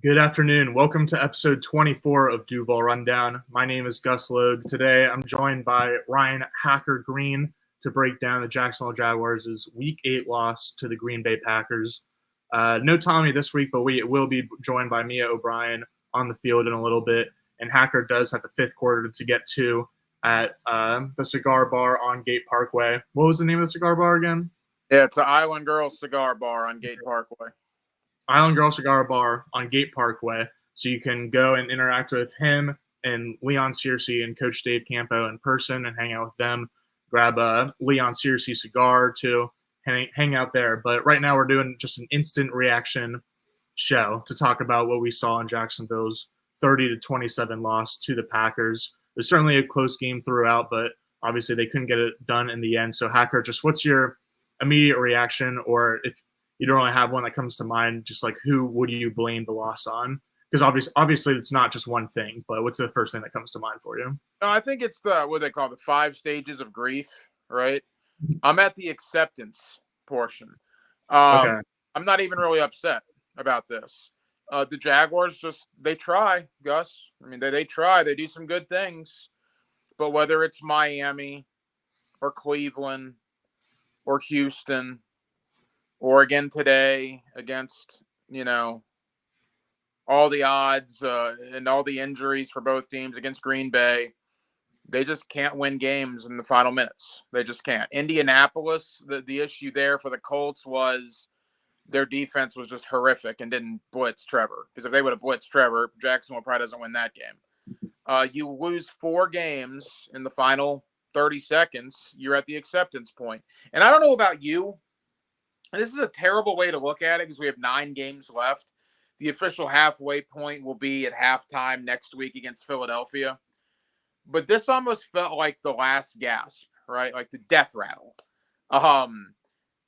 Good afternoon. Welcome to episode 24 of Duval Rundown. My name is Gus Logue. Today I'm joined by Ryan Hacker Green to break down the Jacksonville Jaguars' Week 8 loss to the Green Bay Packers. No Tommy this week, but we will be joined by Mia O'Brien on the field in a little bit. And Hacker does have the fifth quarter to get to at the Cigar Bar on Gate Parkway. What was the name of the cigar bar again? Yeah, it's an Island Girls Cigar Bar on Gate Parkway. Island Girl Cigar Bar on Gate Parkway. So you can go and interact with him and Leon Searcy and Coach Dave Campo in person and hang out with them. Grab a Leon Searcy cigar to hang out there. But right now we're doing just an instant reaction show to talk about what we saw in Jacksonville's 30-27 loss to the Packers. It was certainly a close game throughout, but obviously they couldn't get it done in the end. So Hacker, just what's your immediate reaction, or if you don't really have one that comes to mind, just like who would you blame the loss on? Because obviously it's not just one thing, but what's the first thing that comes to mind for you? No, I think it's what they call the 5 stages of grief, right? I'm at the acceptance portion. Okay. I'm not even really upset about this. The Jaguars they try, Gus. I mean, they try. They do some good things. But whether it's Miami or Cleveland or Houston, or again today against, all the odds and all the injuries for both teams against Green Bay, they just can't win games in the final minutes. They just can't. Indianapolis, the issue there for the Colts was their defense was just horrific and didn't blitz Trevor. Because if they would have blitzed Trevor, Jacksonville probably doesn't win that game. You lose 4 games in the final 30 seconds, you're at the acceptance point. And I don't know about you, and this is a terrible way to look at it because we have 9 games left. The official halfway point will be at halftime next week against Philadelphia. But this almost felt like the last gasp, right? Like the death rattle.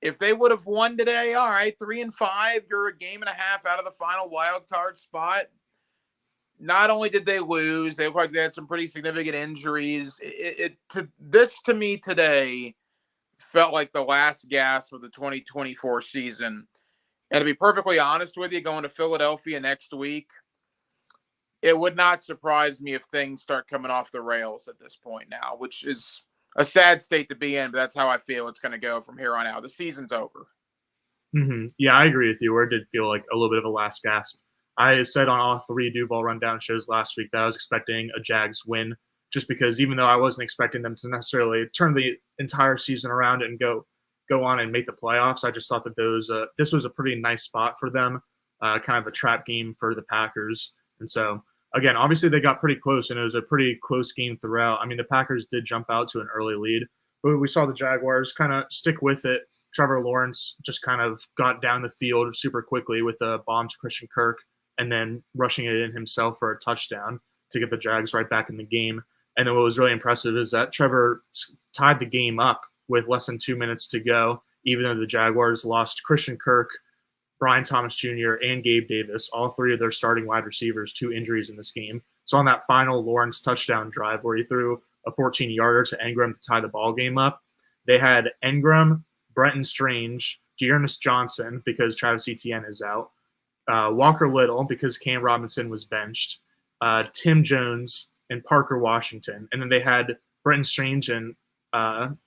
If they would have won today, all right, 3-5, you're a game and a half out of the final wild card spot. Not only did they lose, they looked like they had some pretty significant injuries. This to me today felt like the last gasp of the 2024 season. And to be perfectly honest with you, going to Philadelphia next week, it would not surprise me if things start coming off the rails at this point now, which is a sad state to be in, but that's how I feel it's going to go from here on out. The season's over. Mm-hmm. Yeah, I agree with you, where it did feel like a little bit of a last gasp. I said on all 3 Duval Rundown shows last week that I was expecting a Jags win, just because even though I wasn't expecting them to necessarily turn the entire season around and go on and make the playoffs, I just thought that this was a pretty nice spot for them, kind of a trap game for the Packers. And so, again, obviously they got pretty close, and it was a pretty close game throughout. I mean, the Packers did jump out to an early lead, but we saw the Jaguars kind of stick with it. Trevor Lawrence just kind of got down the field super quickly with a bomb to Christian Kirk and then rushing it in himself for a touchdown to get the Jags right back in the game. And then what was really impressive is that Trevor tied the game up with less than 2 minutes to go, even though the Jaguars lost Christian Kirk, Brian Thomas Jr., and Gabe Davis, all 3 of their starting wide receivers, 2 injuries in this game. So on that final Lawrence touchdown drive where he threw a 14-yarder to Engram to tie the ball game up, they had Engram, Brenton Strange, Dearness Johnson, because Travis Etienne is out, Walker Little, because Cam Robinson was benched, Tim Jones, and Parker Washington. And then they had Brenton Strange and Evan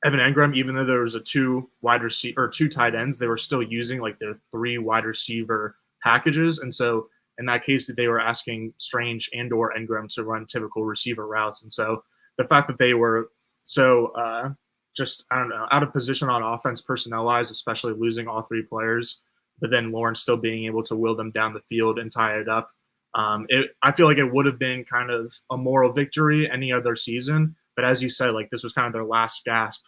Engram, even though there was a 2 tight ends, they were still using like their 3 wide receiver packages. And so in that case, they were asking Strange and or Engram to run typical receiver routes. And so the fact that they were so out of position on offense personnel-wise, especially losing all 3 players, but then Lawrence still being able to wheel them down the field and tie it up. I feel like it would have been kind of a moral victory any other season. But as you said, like this was kind of their last gasp.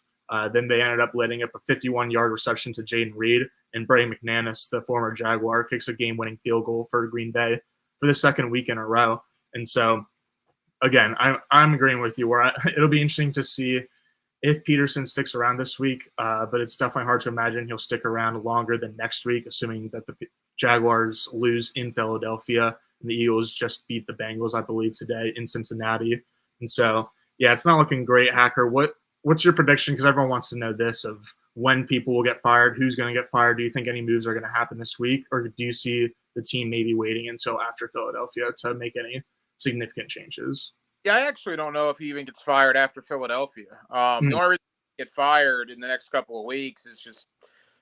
Then they ended up letting up a 51-yard reception to Jaden Reed, and Bray McManus, the former Jaguar, kicks a game-winning field goal for Green Bay for the 2nd week in a row. And so, again, I'm agreeing with you. It'll be interesting to see if Pederson sticks around this week, but it's definitely hard to imagine he'll stick around longer than next week, assuming that the Jaguars lose in Philadelphia and the Eagles just beat the Bengals, I believe, today in Cincinnati. And so, yeah, it's not looking great. Hacker, what's your prediction? Because everyone wants to know this, of when people will get fired, who's going to get fired. Do you think any moves are going to happen this week, or do you see the team maybe waiting until after Philadelphia to make any significant changes. Yeah, I actually don't know if he even gets fired after Philadelphia. The only reason he get fired in the next couple of weeks is just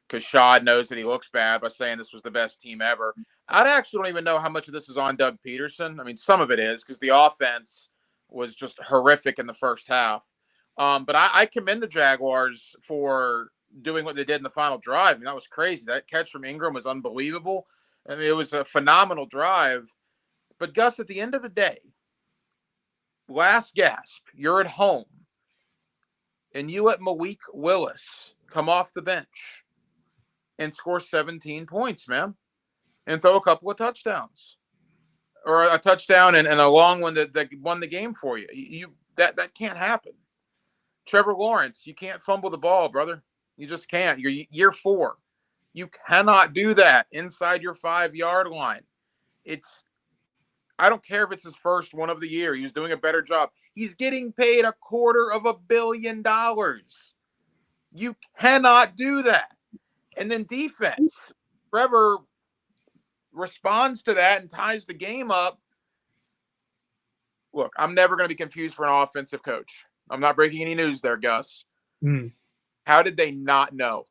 because Shad knows that he looks bad by saying this was the best team ever. I actually don't even know how much of this is on Doug Pederson. I mean, some of it is because the offense was just horrific in the first half. But I commend the Jaguars for doing what they did in the final drive. I mean, that was crazy. That catch from Ingram was unbelievable. I mean, it was a phenomenal drive. But, Gus, at the end of the day, last gasp, you're at home, and you let Malik Willis come off the bench and score 17 points, man, and throw a couple of touchdowns. Or a touchdown and a long one that won the game for you. That can't happen. Trevor Lawrence, you can't fumble the ball, brother. You just can't. You're year 4. You cannot do that inside your 5-yard line. I don't care if it's his first one of the year. He was doing a better job. He's getting paid $250 million. You cannot do that. And then defense. Trevor responds to that and ties the game up. Look, I'm never going to be confused for an offensive coach. I'm not breaking any news there, Gus. How did they not know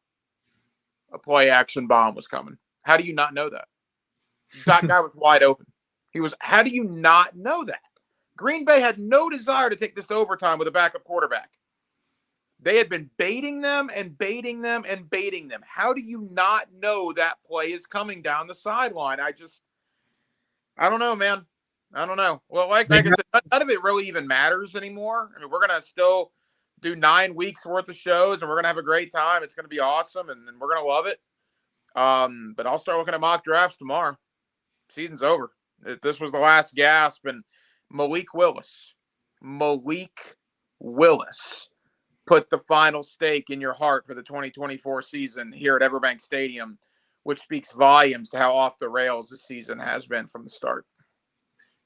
a play-action bomb was coming? How do you not know that? That guy was wide open. How do you not know that? Green Bay had no desire to take this to overtime with a backup quarterback. They had been baiting them and baiting them and baiting them. How do you not know that play is coming down the sideline? I don't know, man. I don't know. Well, like I said, none of it really even matters anymore. I mean, we're going to still do 9 weeks worth of shows, and we're going to have a great time. It's going to be awesome, and we're going to love it. But I'll start looking at mock drafts tomorrow. Season's over. This was the last gasp, and Malik Willis put the final stake in your heart for the 2024 season here at Everbank Stadium, which speaks volumes to how off the rails this season has been from the start.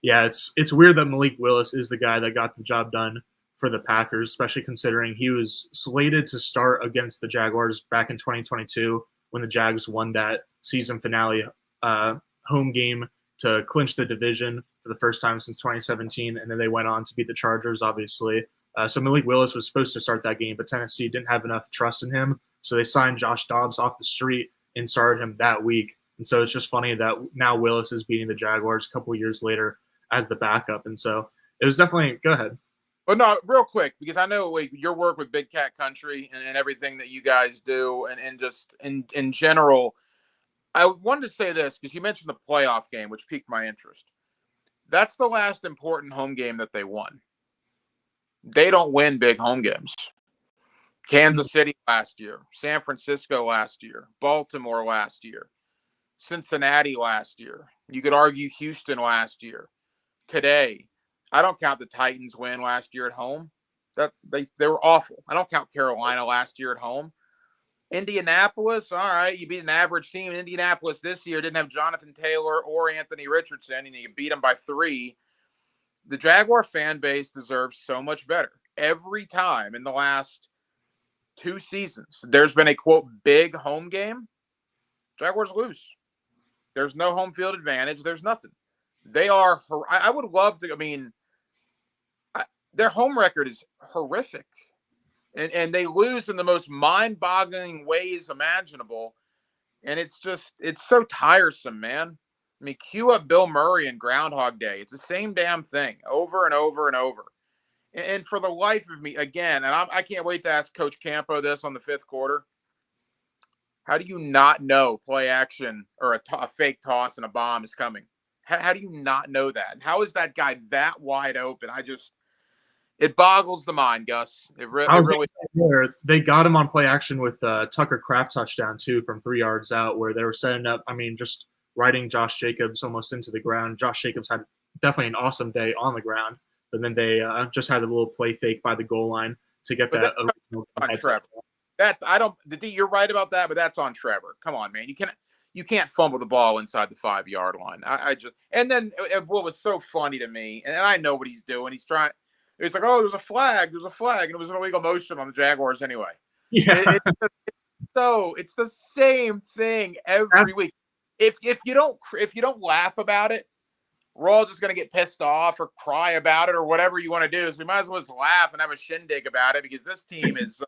Yeah, it's weird that Malik Willis is the guy that got the job done for the Packers, especially considering he was slated to start against the Jaguars back in 2022 when the Jags won that season finale home game to clinch the division for the first time since 2017, and then they went on to beat the Chargers, obviously. So Malik Willis was supposed to start that game, but Tennessee didn't have enough trust in him, so they signed Josh Dobbs off the street and started him that week. And so it's just funny that now Willis is beating the Jaguars a couple of years later as the backup. And so it was definitely – go ahead. Well, no, real quick, because I know your work with Big Cat Country and everything that you guys do and just in general, I wanted to say this because you mentioned the playoff game, which piqued my interest. That's the last important home game that they won. They don't win big home games. Kansas City last year, San Francisco last year, Baltimore last year, Cincinnati last year. You could argue Houston last year. Today, I don't count the Titans win last year at home. They were awful. I don't count Carolina last year at home. Indianapolis, all right, you beat an average team. Indianapolis this year didn't have Jonathan Taylor or Anthony Richardson, and you beat them by 3. The Jaguar fan base deserves so much better. Every time in the last 2 seasons, there's been a, quote, big home game. Jaguars lose. There's no home field advantage. There's nothing. They are – I would love to – I mean, their home record is horrific. And they lose in the most mind-boggling ways imaginable. And it's so tiresome, man. I mean, cue up Bill Murray and Groundhog Day. It's the same damn thing over and over and over. And for the life of me, again, and I can't wait to ask Coach Campo this on the 5th quarter. How do you not know play action or a fake toss and a bomb is coming? How do you not know that? And how is that guy that wide open? It boggles the mind, Gus. It really. They got him on play action with Tucker Kraft touchdown too from 3 yards out, where they were setting up. I mean, just riding Josh Jacobs almost into the ground. Josh Jacobs had definitely an awesome day on the ground, but then they just had a little play fake by the goal line to get that original. On Trevor. You're right about that, but that's on Trevor. Come on, man. You can't fumble the ball inside the 5-yard line. And then what was so funny to me, and I know what he's doing. He's trying. It's like, oh, there's a flag, and it was an illegal motion on the Jaguars anyway. Yeah. It's the same thing every week. if you don't laugh about it, we're all just going to get pissed off or cry about it or whatever you want to do. So we might as well just laugh and have a shindig about it, because this team is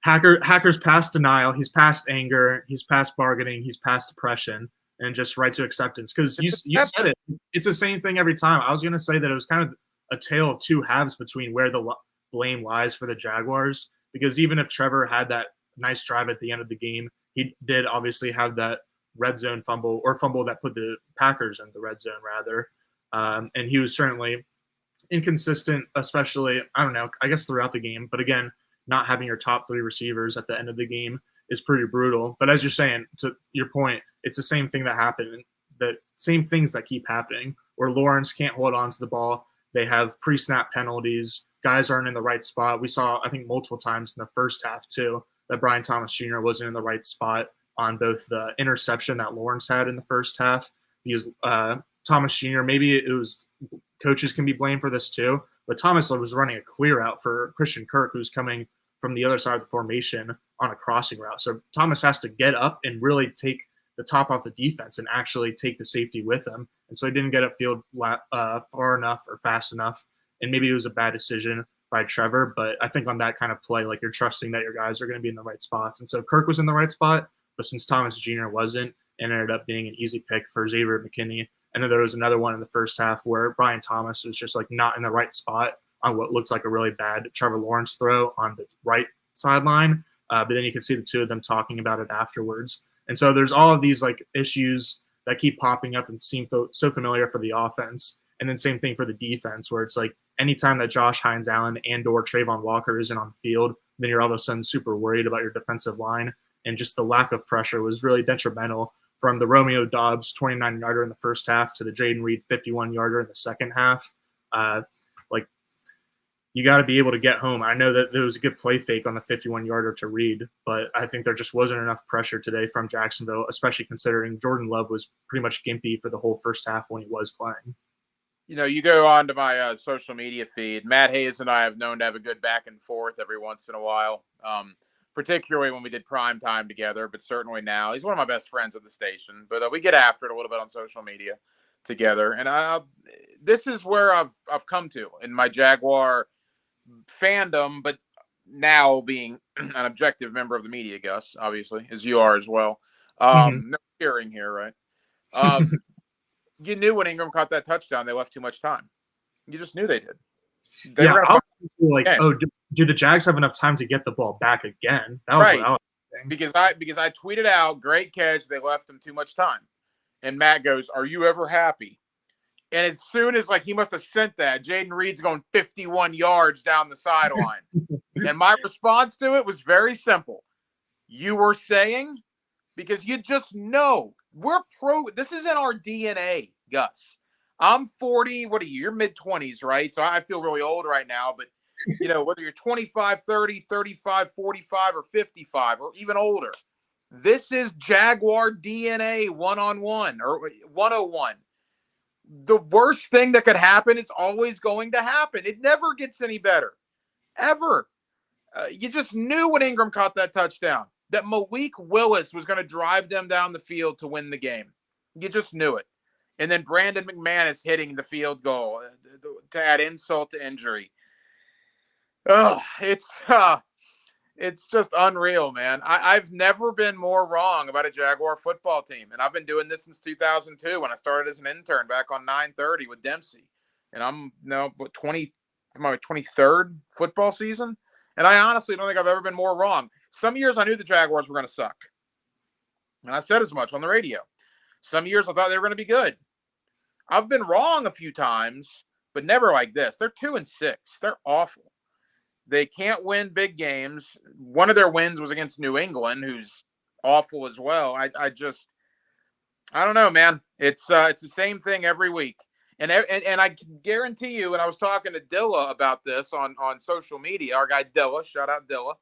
Hacker's past denial, he's past anger, he's past bargaining, he's past depression, and just right to acceptance. Because you said it, it's the same thing every time. I was going to say that it was kind of a tale of two halves between where the blame lies for the Jaguars. Because even if Trevor had that nice drive at the end of the game, he did obviously have that red zone fumble that put the Packers in the red zone rather. And he was certainly inconsistent, especially, I don't know, I guess throughout the game. But again, not having your top three receivers at the end of the game is pretty brutal. But as you're saying, to your point, it's the same thing that happened, the same things that keep happening, where Lawrence can't hold on to the ball. They have pre-snap penalties. Guys aren't in the right spot. We saw, I think, multiple times in the first half, too, that Brian Thomas Jr. wasn't in the right spot on both the interception that Lawrence had in the first half. Because Thomas Jr., maybe it was coaches can be blamed for this, too, but Thomas was running a clear out for Christian Kirk, who's coming from the other side of the formation on a crossing route. So Thomas has to get up and really take the top off the defense and actually take the safety with him. And so he didn't get upfield far enough or fast enough. And maybe it was a bad decision by Trevor, but I think on that kind of play, like, you're trusting that your guys are going to be in the right spots. And so Kirk was in the right spot, but since Thomas Jr. wasn't, it ended up being an easy pick for Xavier McKinney. And then there was another one in the first half where Brian Thomas was just like not in the right spot on what looks like a really bad Trevor Lawrence throw on the right sideline. But then you can see the two of them talking about it afterwards. And so there's all of these like issues that keep popping up and seem so familiar for the offense. And then same thing for the defense, where it's like anytime that Josh Hines Allen and or Trayvon Walker isn't on the field, then you're all of a sudden super worried about your defensive line. And just the lack of pressure was really detrimental, from the Romeo Doubs 29-yarder in the first half to the Jaden Reed 51-yarder in the second half. You got to be able to get home. I know that there was a good play fake on the 51-yarder to Reed, but I think there just wasn't enough pressure today from Jacksonville, especially considering Jordan Love was pretty much gimpy for the whole first half when he was playing. You know, you go on to my social media feed. Matt Hayes and I have known to have a good back and forth every once in a while, particularly when we did prime time together, but certainly now. He's one of my best friends at the station, but we get after it a little bit on social media together. And this is where I've come to in my Jaguar fandom, but now being an objective member of the media, Gus, obviously, as you are as well. No hearing here, right? You knew when Ingram caught that touchdown, they left too much time. You just knew they did. I was like, do the Jags have enough time to get the ball back again? That was right. What I was thinking. Because I tweeted out, great catch, they left them too much time. And Matt goes, are you ever happy? And as soon as, like, he must have sent that, Jaden Reed's going 51 yards down the sideline. And my response to it was very simple. You were saying, because you just know, this is in our DNA, Gus. I'm 40, what are you? You're mid-20s, right? So I feel really old right now, but, you know, whether you're 25, 30, 35, 45, or 55, or even older, this is Jaguar DNA one-on-one, or 101. The worst thing that could happen is always going to happen. It never gets any better, ever. You just knew when Ingram caught that touchdown that Malik Willis was going to drive them down the field to win the game. You just knew it. And then Brandon McManus hitting the field goal to add insult to injury. Oh, it's just unreal, man. I've never been more wrong about a Jaguar football team. And I've been doing this since 2002 when I started as an intern back on 930 with Dempsey. And I'm now my 23rd football season. And I honestly don't think I've ever been more wrong. Some years I knew the Jaguars were going to suck. And I said as much on the radio. Some years I thought they were going to be good. I've been wrong a few times, but never like this. They're 2-6. They're awful. They can't win big games. One of their wins was against New England, who's awful as well. I don't know, man. It's the same thing every week. And I can guarantee you, and I was talking to Dilla about this on social media, our guy Dilla, shout out Dilla.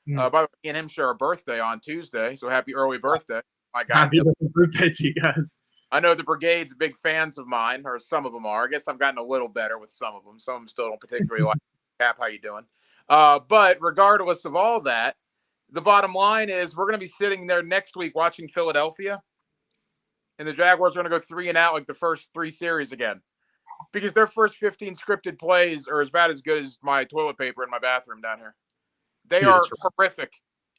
By the way, me and him share a birthday on Tuesday, so happy early birthday. My guy, happy birthday to you guys. I know the Brigade's big fans of mine, or some of them are. I guess I've gotten a little better with some of them. Some of them still don't particularly like Cap. How you doing? But regardless of all that, the bottom line is we're going to be sitting there next week watching Philadelphia, and the Jaguars are going to go 3-and-out like the first 3 series again, because their first 15 scripted plays are about as good as my toilet paper in my bathroom down here. They are horrific.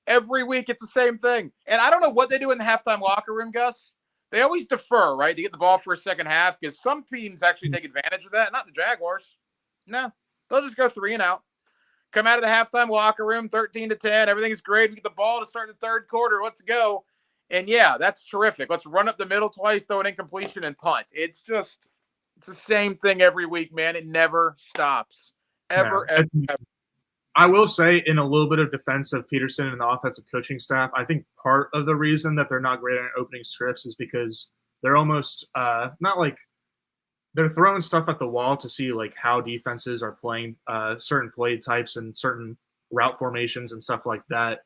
Every week it's the same thing. And I don't know what they do in the halftime locker room, Gus. They always defer, right, to get the ball for a second half, because some teams actually take advantage of that. Not the Jaguars. No, they'll just go 3-and-out. Come out of the halftime locker room, 13-10. Everything's great. We get the ball to start the third quarter. Let's go. And, yeah, that's terrific. Let's run up the middle twice, throw an incompletion, and punt. It's the same thing every week, man. It never stops. Ever. I will say, in a little bit of defense of Pederson and the offensive coaching staff, I think part of the reason that they're not great at opening scripts is because they're almost not like they're throwing stuff at the wall to see like how defenses are playing certain play types and certain route formations and stuff like that,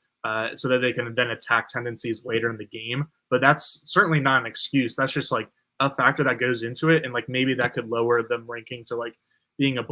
so that they can then attack tendencies later in the game. But that's certainly not an excuse. That's just like a factor that goes into it, and like maybe that could lower them ranking to like being a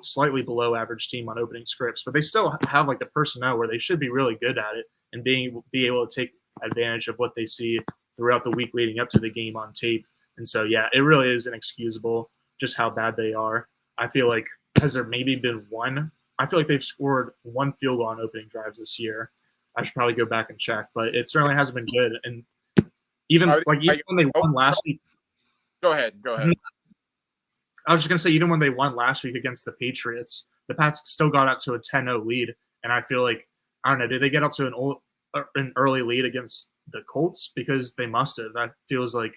slightly below average team on opening scripts, but they still have like the personnel where they should be really good at it and be able to take advantage of what they see throughout the week leading up to the game on tape. And so, yeah, it really is inexcusable just how bad they are. I feel like, has there maybe been one? I feel like they've scored 1 field goal on opening drives this year. I should probably go back and check, but it certainly hasn't been good. And even when they won last week. Go ahead. I was just going to say, even when they won last week against the Patriots, the Pats still got out to a 10-0 lead. And I feel like, I don't know, did they get out to an early lead against the Colts? Because they must have. That feels like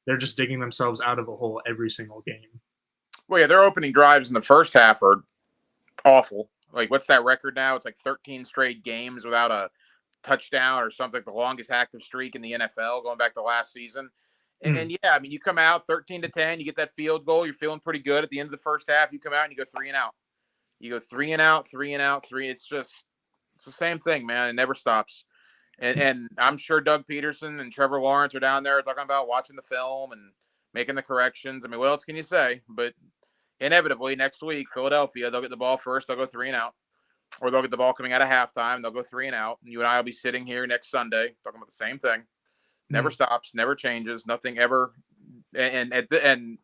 they're just digging themselves out of a hole every single game. Well, yeah, their opening drives in the first half are awful. Like, what's that record now? It's like 13 straight games without a touchdown or something, the longest active streak in the NFL going back to last season. And yeah, I mean, you come out 13-10, you get that field goal, you're feeling pretty good at the end of the first half. You come out and you go 3-and-out. You go 3-and-out, 3-and-out, 3. It's the same thing, man. It never stops. And I'm sure Doug Pederson and Trevor Lawrence are down there talking about watching the film and making the corrections. I mean, what else can you say? But inevitably, next week, Philadelphia, they'll get the ball first, they'll go 3-and-out. Or they'll get the ball coming out of halftime, they'll go 3-and-out. And you and I will be sitting here next Sunday talking about the same thing. Never stops, never changes, nothing ever. And at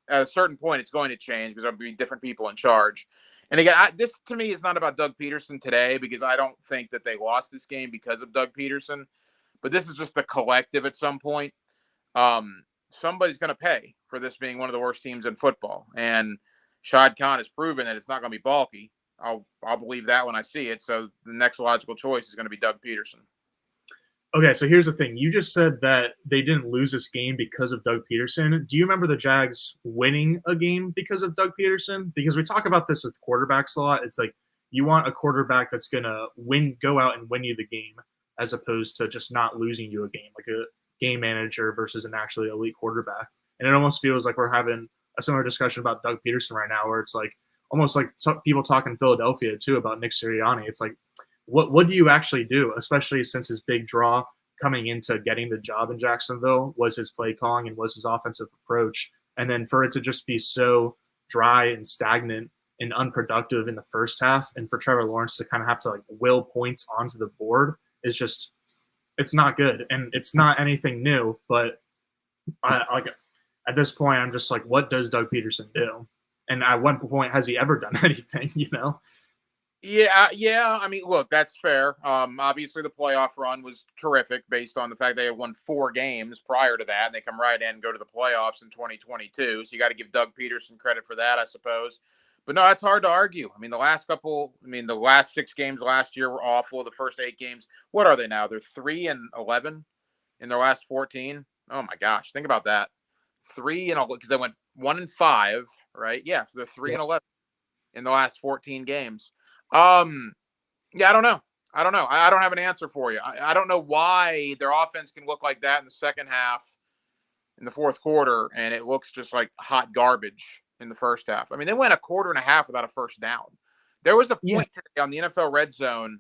a certain point, it's going to change because there'll be different people in charge. And again, this to me is not about Doug Pederson today, because I don't think that they lost this game because of Doug Pederson. But this is just the collective at some point. Somebody's going to pay for this being one of the worst teams in football. And Shad Khan has proven that it's not going to be balky. I'll believe that when I see it. So the next logical choice is going to be Doug Pederson. Okay, so here's the thing. You just said that they didn't lose this game because of Doug Pederson. Do you remember the Jags winning a game because of Doug Pederson? Because we talk about this with quarterbacks a lot. It's like you want a quarterback that's going to go out and win you the game, as opposed to just not losing you a game, like a game manager versus an actually elite quarterback. And it almost feels like we're having a similar discussion about Doug Pederson right now, where it's like almost like people talk in Philadelphia too about Nick Sirianni. It's like, what do you actually do, especially since his big draw coming into getting the job in Jacksonville was his play calling and was his offensive approach. And then for it to just be so dry and stagnant and unproductive in the first half, and for Trevor Lawrence to kind of have to like will points onto the board is just, it's not good. And it's not anything new, but at this point, I'm just like, what does Doug Pederson do? And at one point, has he ever done anything, you know? Yeah. I mean, look, that's fair. Obviously, the playoff run was terrific based on the fact they had won 4 games prior to that. And they come right in and go to the playoffs in 2022. So you got to give Doug Pederson credit for that, I suppose. But no, it's hard to argue. I mean, the last 6 games last year were awful. The first 8 games, what are they now? They're 3-11 in their last 14. Oh my gosh, think about that. 3-11 because they went 1-5, right? Yeah, so they're 3-11 in the last 14 games. Yeah, I don't know. I don't have an answer for you. I don't know why their offense can look like that in the second half, in the fourth quarter, and it looks just like hot garbage in the first half. I mean, they went a quarter and a half without a first down. There was a point today on the NFL Red Zone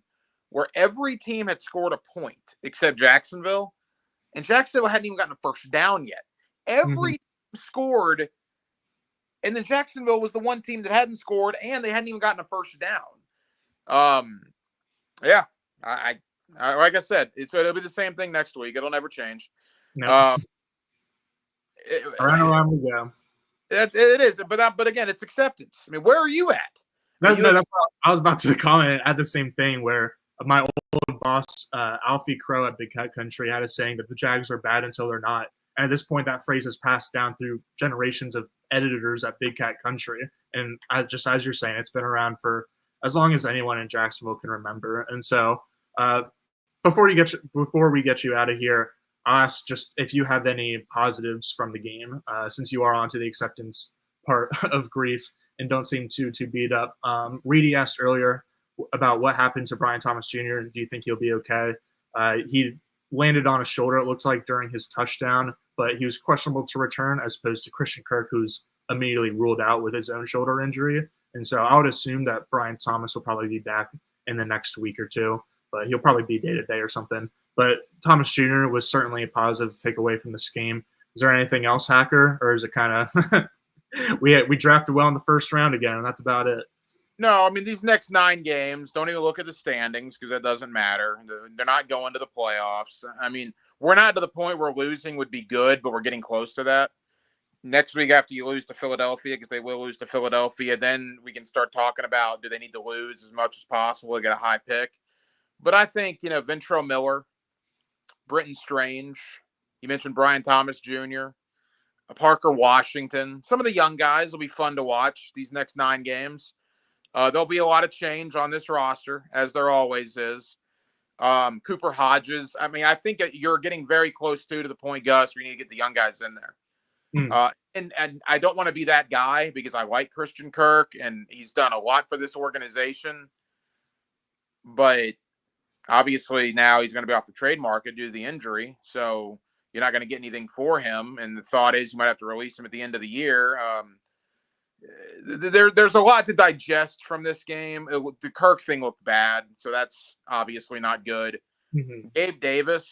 where every team had scored a point except Jacksonville, and Jacksonville hadn't even gotten a first down yet. Every team scored, and then Jacksonville was the one team that hadn't scored, and they hadn't even gotten a first down. Yeah, Like I said, it'll be the same thing next week. It'll never change. No, around It, and around we go. it is, but again, it's acceptance. I mean, where are you at? No, that's what I was about to comment at the same thing where my old boss, Alfie Crow at Big Cat Country, had a saying that the Jags are bad until they're not. And at this point, that phrase has passed down through generations of editors at Big Cat Country. And just as you're saying, it's been around for as long as anyone in Jacksonville can remember. And so before we get you out of here, I'll ask just if you have any positives from the game, since you are onto the acceptance part of grief and don't seem too beat up. Reedy asked earlier about what happened to Brian Thomas Jr. and do you think he'll be okay? He landed on his shoulder, it looks like, during his touchdown, but he was questionable to return as opposed to Christian Kirk, who's immediately ruled out with his own shoulder injury. And so I would assume that Brian Thomas will probably be back in the next week or two, but he'll probably be day-to-day or something. But Thomas Jr. was certainly a positive to take away from this game. Is there anything else, Hacker, or is it kind of we drafted well in the first round again, and that's about it? No, I mean, these next 9 games, don't even look at the standings because that doesn't matter. They're not going to the playoffs. I mean, we're not to the point where losing would be good, but we're getting close to that. Next week, after you lose to Philadelphia, because they will lose to Philadelphia, then we can start talking about, do they need to lose as much as possible to get a high pick? But I think, Ventrell Miller, Britton Strange, you mentioned Brian Thomas Jr., Parker Washington. Some of the young guys will be fun to watch these next 9 games. There'll be a lot of change on this roster, as there always is. Cooper Hodges. I mean, I think you're getting very close to the point, Gus, where you need to get the young guys in there. And I don't want to be that guy because I like Christian Kirk, and he's done a lot for this organization. But obviously now he's going to be off the trade market due to the injury, so you're not going to get anything for him. And the thought is you might have to release him at the end of the year. There's a lot to digest from this game. The Kirk thing looked bad, so that's obviously not good. Mm-hmm. Gabe Davis,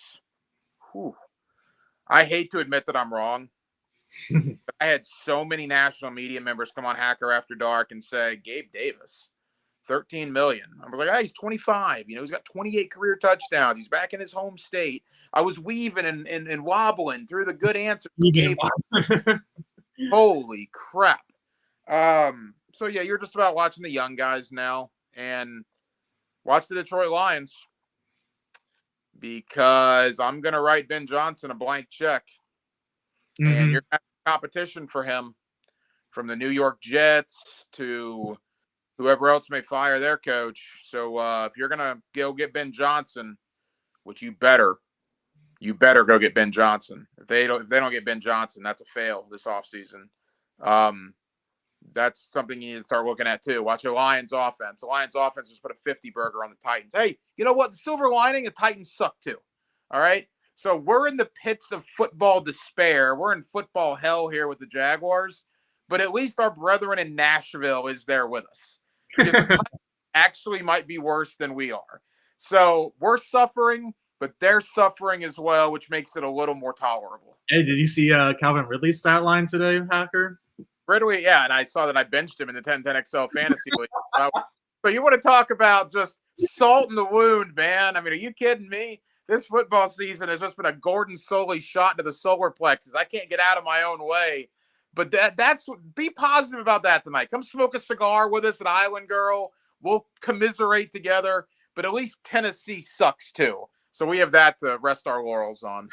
I hate to admit that I'm wrong. But I had so many national media members come on Hacker After Dark and say, Gabe Davis, $13 million. I was like, he's 25. He's got 28 career touchdowns. He's back in his home state. I was weaving and wobbling through the good answers. Holy crap. So yeah, you're just about watching the young guys now, and watch the Detroit Lions, because I'm going to write Ben Johnson a blank check. Mm-hmm. And you're going to have competition for him, from the New York Jets to whoever else may fire their coach. So if you're going to go get Ben Johnson, which you better go get Ben Johnson. If they don't get Ben Johnson, that's a fail this offseason. That's something you need to start looking at too. Watch the Lions offense. The Lions offense just put a 50 burger on the Titans. Hey, you know what? The silver lining, the Titans suck too. All right. So we're in the pits of football despair. We're in football hell here with the Jaguars, but at least our brethren in Nashville is there with us. The actually might be worse than we are. So we're suffering, but they're suffering as well, which makes it a little more tolerable. Hey, did you see Calvin Ridley's stat line today, Hacker? Ridley, yeah, and I saw that I benched him in the 10-10 XL Fantasy League. So you want to talk about just salt in the wound, man? I mean, are you kidding me? This football season has just been a Gordon Soley shot to the solar plexus. I can't get out of my own way. But be positive about that tonight. Come smoke a cigar with us at Island Girl. We'll commiserate together. But at least Tennessee sucks too. So we have that to rest our laurels on.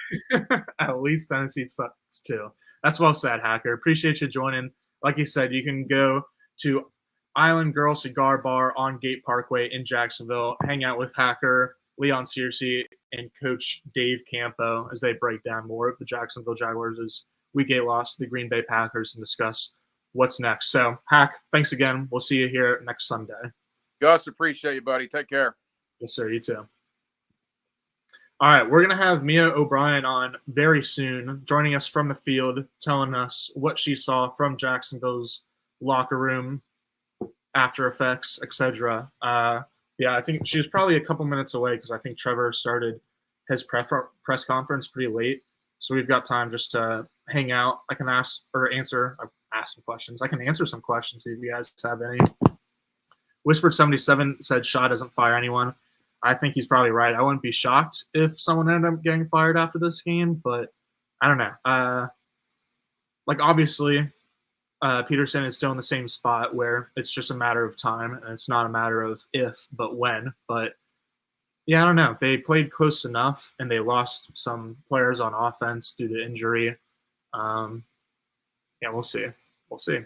At least Tennessee sucks too. That's well said, Hacker. Appreciate you joining. Like you said, you can go to Island Girl Cigar Bar on Gate Parkway in Jacksonville, hang out with Hacker, Leon Searcy, and Coach Dave Campo as they break down more of the Jacksonville Jaguars' Week 8 loss to the Green Bay Packers and discuss what's next. So, Hack, thanks again. We'll see you here next Sunday. Gus, appreciate you, buddy. Take care. Yes, sir. You too. All right, we're going to have Mia O'Brien on very soon, joining us from the field, telling us what she saw from Jacksonville's locker room, after effects, etc. Yeah, I think she was probably a couple minutes away because I think Trevor started his press conference pretty late. So we've got time just to hang out. I can ask some questions. I can answer some questions if you guys have any. Whispered 77 said Shaw doesn't fire anyone. I think he's probably right. I wouldn't be shocked if someone ended up getting fired after this game, but I don't know. Like, obviously, Pederson is still in the same spot where it's just a matter of time, and it's not a matter of if, but when. But yeah, I don't know. They played close enough, and they lost some players on offense due to injury. Yeah, we'll see. We'll see.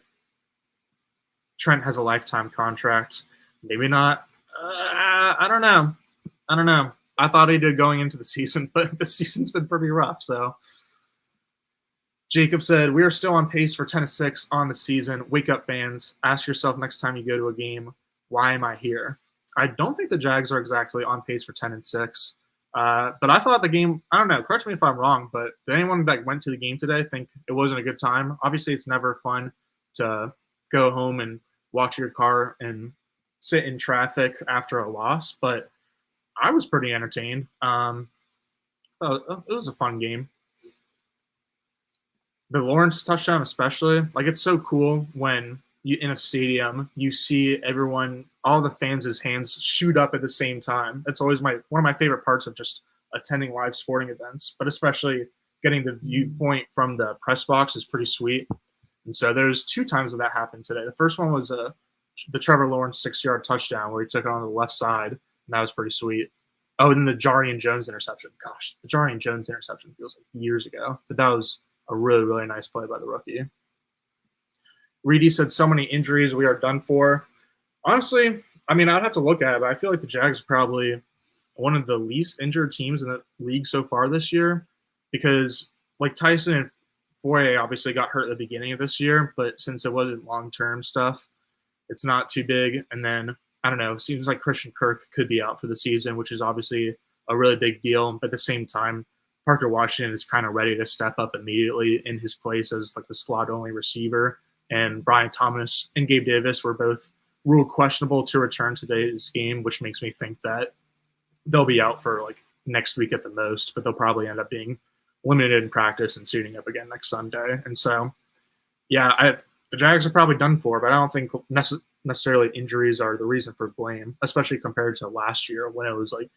Trent has a lifetime contract. Maybe not. I don't know. I thought he did going into the season, but the season's been pretty rough. So Jacob said, we are still on pace for 10-6 on the season. Wake up, fans. Ask yourself next time you go to a game, why am I here? I don't think the Jags are exactly on pace for 10-6. But I thought the game, I don't know, correct me if I'm wrong, but did anyone that went to the game today think it wasn't a good time? Obviously, it's never fun to go home and watch your car and sit in traffic after a loss, but I was pretty entertained. It was a fun game. The Lawrence touchdown especially, like, it's so cool when you in a stadium, you see everyone, all the fans' hands shoot up at the same time. It's always one of my favorite parts of just attending live sporting events, but especially getting the viewpoint from the press box is pretty sweet. And so there's 2 times that happened today. The first one was the Trevor Lawrence 6-yard touchdown where he took it on the left side, and that was pretty sweet. Oh, and then the Jarian Jones interception. Gosh, the Jarian Jones interception feels like years ago, but that was a really, really nice play by the rookie. Reedy said, so many injuries, we are done for. Honestly, I mean, I'd have to look at it, but I feel like the Jags are probably one of the least injured teams in the league so far this year because, like, Tyson and Foye obviously got hurt at the beginning of this year, but since it wasn't long-term stuff, it's not too big. And then, I don't know, it seems like Christian Kirk could be out for the season, which is obviously a really big deal. But at the same time, Parker Washington is kind of ready to step up immediately in his place as like the slot-only receiver. And Brian Thomas and Gabe Davis were both ruled questionable to return today's game, which makes me think that they'll be out for like next week at the most, but they'll probably end up being limited in practice and suiting up again next Sunday. And so, yeah, the Jags are probably done for, but I don't think necessarily injuries are the reason for blame, especially compared to last year when it was like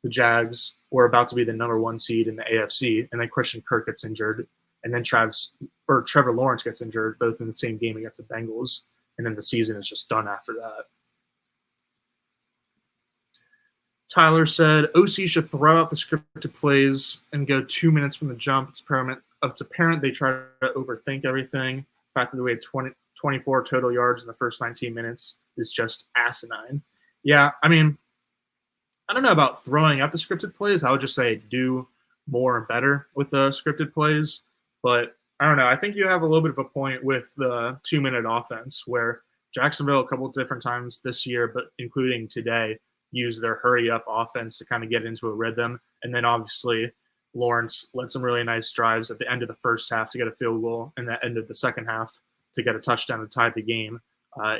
the Jags were about to be the number 1 seed in the AFC, and then Christian Kirk gets injured, and then Trevor Lawrence gets injured, both in the same game against the Bengals, and then the season is just done after that. Tyler said, OC should throw out the scripted plays and go 2 minutes from the jump. It's apparent they try to overthink everything. The fact that we had 24 total yards in the first 19 minutes is just asinine. Yeah, I mean, I don't know about throwing out the scripted plays. I would just say do more and better with the scripted plays. But I don't know. I think you have a little bit of a point with the 2-minute offense where Jacksonville a couple of different times this year, but including today, use their hurry-up offense to kind of get into a rhythm. And then obviously Lawrence led some really nice drives at the end of the first half to get a field goal and the end of the second half to get a touchdown to tie the game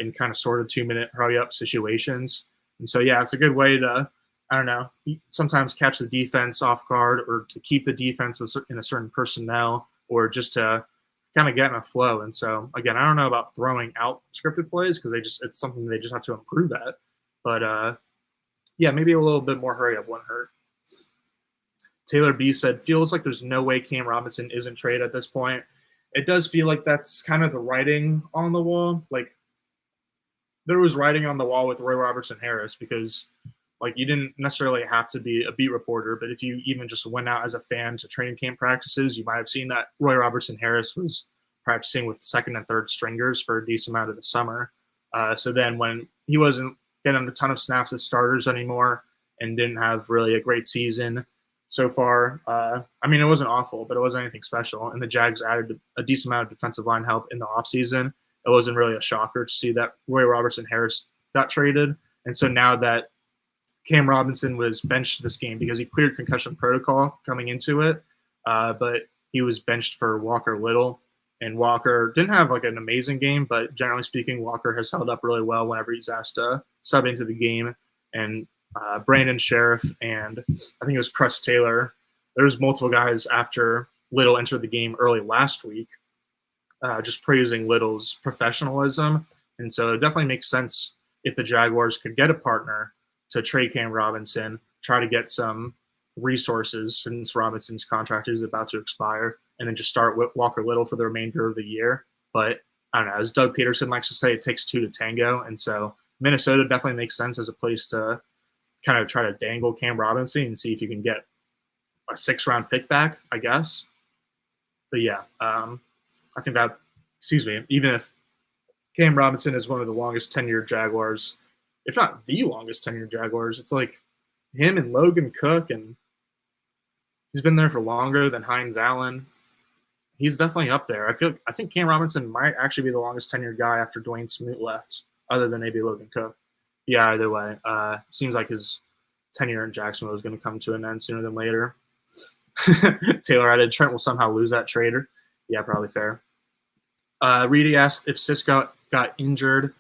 in kind of sort of 2-minute hurry-up situations. And so, yeah, it's a good way to, I don't know, sometimes catch the defense off guard or to keep the defense in a certain personnel or just to kind of get in a flow. And so, again, I don't know about throwing out scripted plays because it's something they just have to improve at. But, yeah, maybe a little bit more hurry up wouldn't hurt. Taylor B said, feels like there's no way Cam Robinson isn't traded at this point. It does feel like that's kind of the writing on the wall. Like, there was writing on the wall with Roy Robertson Harris because, like, you didn't necessarily have to be a beat reporter, but if you even just went out as a fan to training camp practices, you might have seen that Roy Robertson Harris was practicing with second and third stringers for a decent amount of the summer. So then when he wasn't getting a ton of snaps as starters anymore and didn't have really a great season so far, I mean, it wasn't awful, but it wasn't anything special. And the Jags added a decent amount of defensive line help in the offseason. It wasn't really a shocker to see that Roy Robertson Harris got traded. And so now that Cam Robinson was benched this game because he cleared concussion protocol coming into it, but he was benched for Walker Little. And Walker didn't have like an amazing game, but generally speaking, Walker has held up really well whenever he's asked to sub into the game. And Brandon Sheriff and I think it was Press Taylor, there was multiple guys after Little entered the game early last week just praising Little's professionalism. And so it definitely makes sense if the Jaguars could get a partner to trade Cam Robinson try to get some resources since Robinson's contract is about to expire, and then just start Walker Little for the remainder of the year. But I don't know, as Doug Pederson likes to say, it takes two to tango, and so Minnesota definitely makes sense as a place to kind of try to dangle Cam Robinson and see if you can get a 6th-round pick back, I guess. But yeah, I think that, even if Cam Robinson is one of the longest tenured Jaguars, if not the longest tenured Jaguars, it's like him and Logan Cook, and he's been there for longer than Hines Allen. He's definitely up there. I think Cam Robinson might actually be the longest tenured guy after Dwayne Smoot left, other than maybe Logan Cook. Yeah, either way, seems like his tenure in Jacksonville is going to come to an end sooner than later. Taylor added, Trent will somehow lose that trader. Yeah, probably fair. Reedy asked if Cisco got injured.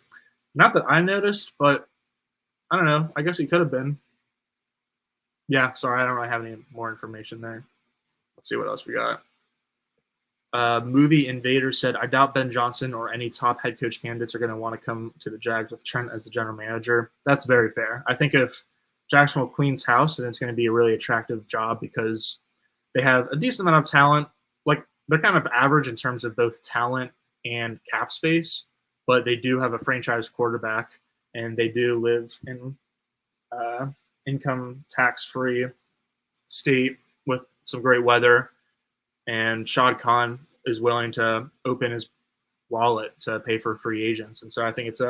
Not that I noticed, but I don't know. I guess he could have been. Yeah, sorry, I don't really have any more information there. Let's see what else we got. Movie Invader said, I doubt Ben Johnson or any top head coach candidates are going to want to come to the Jags with Trent as the general manager. That's very fair. I think if Jacksonville cleans house, then it's going to be a really attractive job because they have a decent amount of talent. Like, they're kind of average in terms of both talent and cap space, but they do have a franchise quarterback, and they do live in income tax-free state with some great weather. And Shad Khan is willing to open his wallet to pay for free agents. And so I think it's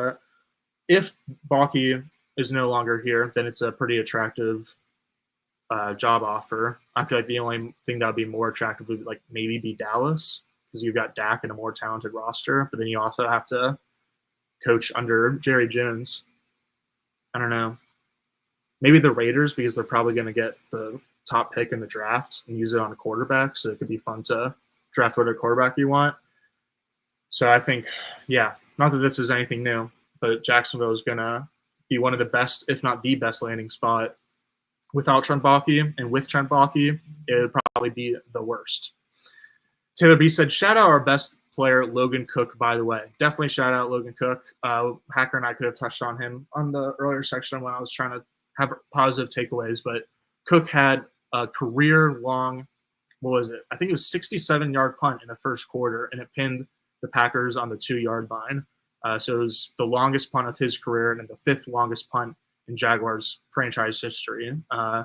if Balky is no longer here, then it's a pretty attractive job offer. I feel like the only thing that would be more attractive would like maybe be Dallas, because you've got Dak and a more talented roster, but then you also have to coach under Jerry Jones. I don't know. Maybe the Raiders, because they're probably going to get the top pick in the draft and use it on a quarterback, so it could be fun to draft whatever quarterback you want. So I think, yeah, not that this is anything new, but Jacksonville is going to be one of the best, if not the best landing spot without Trent Baalke, and with Trent Baalke, it would probably be the worst. Taylor B said, shout out our best player, Logan Cook, by the way. Definitely shout out Logan Cook. Hacker and I could have touched on him on the earlier section when I was trying to have positive takeaways, but Cook had a career-long, what was it? I think it was 67-yard punt in the first quarter, and it pinned the Packers on the 2-yard line. So it was the longest punt of his career and the 5th longest punt in Jaguars franchise history. And I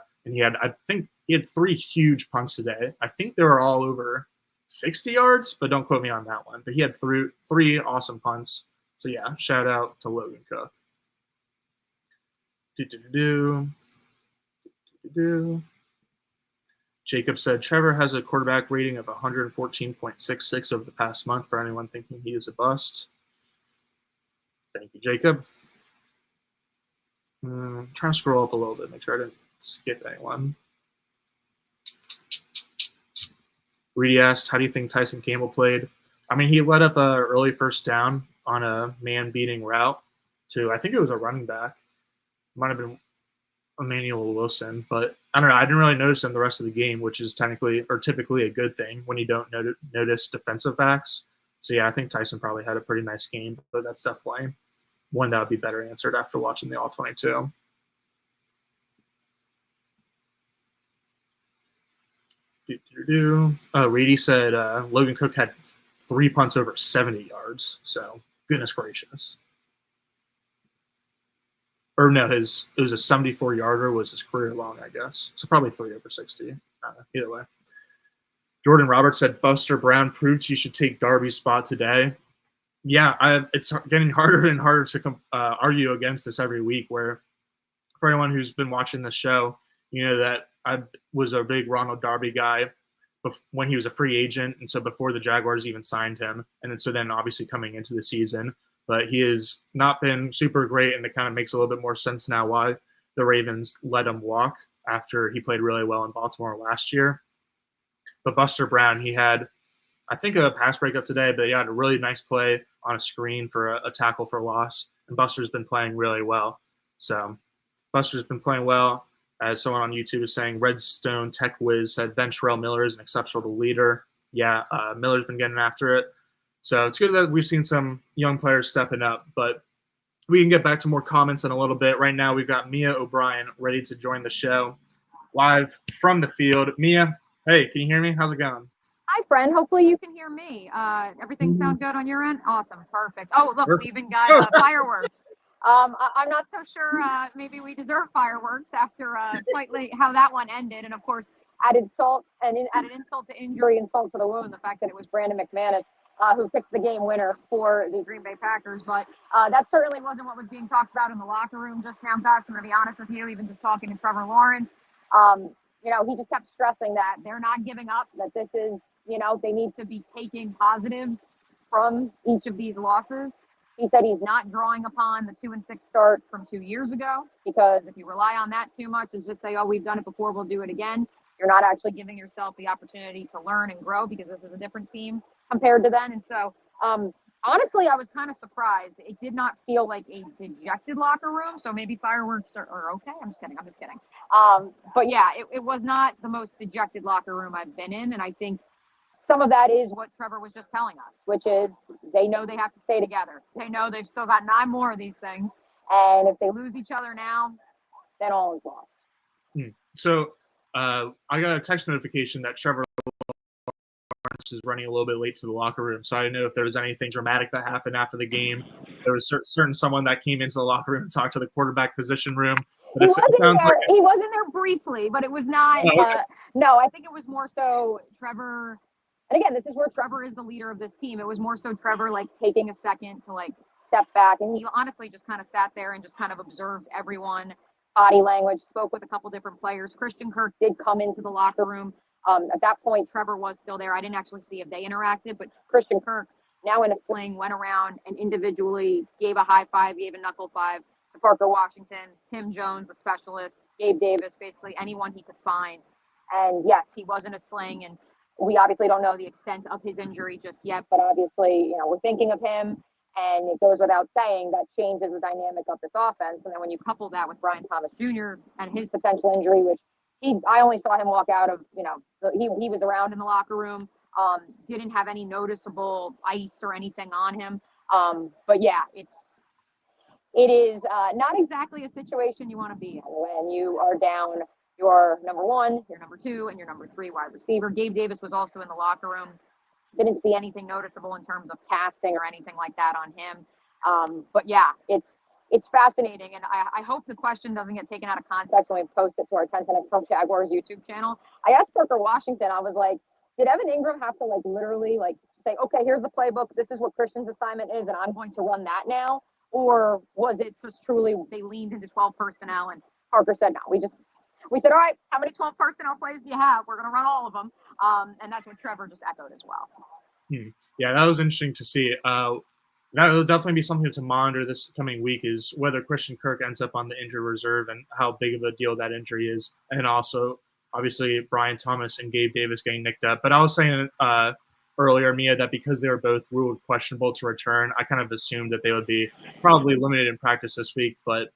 think he had 3 huge punts today. I think they were all over 60 yards, but don't quote me on that one. But he had 3 awesome punts. So yeah, shout out to Logan Cook. Jacob said, Trevor has a quarterback rating of 114.66 over the past month for anyone thinking he is a bust. Thank you, Jacob. I'm trying to scroll up a little bit, make sure I didn't skip anyone. Reedy asked, how do you think Tyson Campbell played? I mean, he led up an early first down on a man-beating route to, I think it was a running back. Might have been Emmanuel Wilson, but I don't know. I didn't really notice him the rest of the game, which is typically a good thing when you don't notice defensive backs. So yeah, I think Tyson probably had a pretty nice game, but that's definitely one that would be better answered after watching the All-22. Reedy said Logan Cook had 3 punts over 70 yards. So goodness gracious. Or no, it was a 74-yarder was his career long, I guess. So probably 3 over 60. Either way. Jordan Roberts said Buster Brown proved he should take Darby's spot today. Yeah, it's getting harder and harder to argue against this every week, where for anyone who's been watching the show, you know that I was a big Ronald Darby guy when he was a free agent, and so before the Jaguars even signed him, and then obviously coming into the season. But he has not been super great, and it kind of makes a little bit more sense now why the Ravens let him walk after he played really well in Baltimore last year. But Buster Brown, he had, I think, a pass breakup today, but he had a really nice play on a screen for a tackle for loss, and Buster's been playing really well. So Buster's been playing well. As someone on YouTube is saying, Redstone Tech Wiz said Ventrell Miller is an exceptional leader. Yeah, Miller's been getting after it. So it's good that we've seen some young players stepping up, but we can get back to more comments in a little bit. Right now, we've got Mia O'Brien ready to join the show live from the field. Mia, hey, can you hear me? How's it going? Hi, friend. Hopefully you can hear me. Everything sound good on your end? Awesome. Perfect. Oh, look, we even got fireworks. I'm not so sure. Maybe we deserve fireworks after slightly how that one ended. And, of course, added insult to injury, insult to the wound, the fact that it was Brandon McManus who picked the game winner for the Green Bay Packers. But that certainly wasn't what was being talked about in the locker room just now, Gus. I'm going to be honest with you, even just talking to Trevor Lawrence. He just kept stressing that they're not giving up, that this is, they need to be taking positives from each of these losses. He said he's not drawing upon the 2-6 start from 2 years ago, because if you rely on that too much and just say, oh, we've done it before, we'll do it again, you're not actually giving yourself the opportunity to learn and grow, because this is a different team compared to then. And so, honestly, I was kind of surprised. It did not feel like a dejected locker room, so maybe fireworks are okay. I'm just kidding. But yeah, it was not the most dejected locker room I've been in, and I think some of that is what Trevor was just telling us, which is they know they have to stay together. They know they've still got 9 more of these things, and if they lose each other now, then all is lost. So I got a text notification that Trevor Lawrence is running a little bit late to the locker room, so I didn't know if there was anything dramatic that happened after the game. There was certain someone that came into the locker room and talked to the quarterback position room. But he wasn't there briefly, but it was not. No, I think it was more so Trevor. And again, this is where Trevor is the leader of this team. It was more so Trevor taking a second to step back, and he honestly just kind of sat there and just kind of observed everyone, body language, spoke with a couple different players. Christian Kirk did come into the locker room. At that point, Trevor was still there. I didn't actually see if they interacted, but Christian Kirk, now in a sling, went around and individually gave a high five, gave a knuckle five to Parker Washington, Tim Jones, the specialist, Gabe Davis, basically anyone he could find. And yes, he was in a sling, and we obviously don't know the extent of his injury just yet, but obviously, we're thinking of him, and it goes without saying that changes the dynamic of this offense. And then when you couple that with Brian Thomas Jr. and his potential injury, which I only saw him walk out of, he was around in the locker room, didn't have any noticeable ice or anything on him. But yeah, it is not exactly a situation you want to be in when you are down your number 1, your number 2, and your number 3 wide receiver. Gabe Davis was also in the locker room. Didn't see anything noticeable in terms of casting or anything like that on him. But yeah, it's fascinating, and I hope the question doesn't get taken out of context when we post it to our 1010XL Jaguars YouTube channel. I asked Parker Washington, I was like, did Evan Ingram have to literally say, okay, here's the playbook, this is what Christian's assignment is, and I'm going to run that now? Or was it just truly they leaned into 12 personnel, and Parker said, no, we said, all right, how many 12 personnel plays do you have? We're going to run all of them. And that's what Trevor just echoed as well. Yeah, that was interesting to see. That will definitely be something to monitor this coming week, is whether Christian Kirk ends up on the injured reserve and how big of a deal that injury is. And also, obviously, Brian Thomas and Gabe Davis getting nicked up. But I was saying earlier, Mia, that because they were both ruled questionable to return, I kind of assumed that they would be probably limited in practice this week. But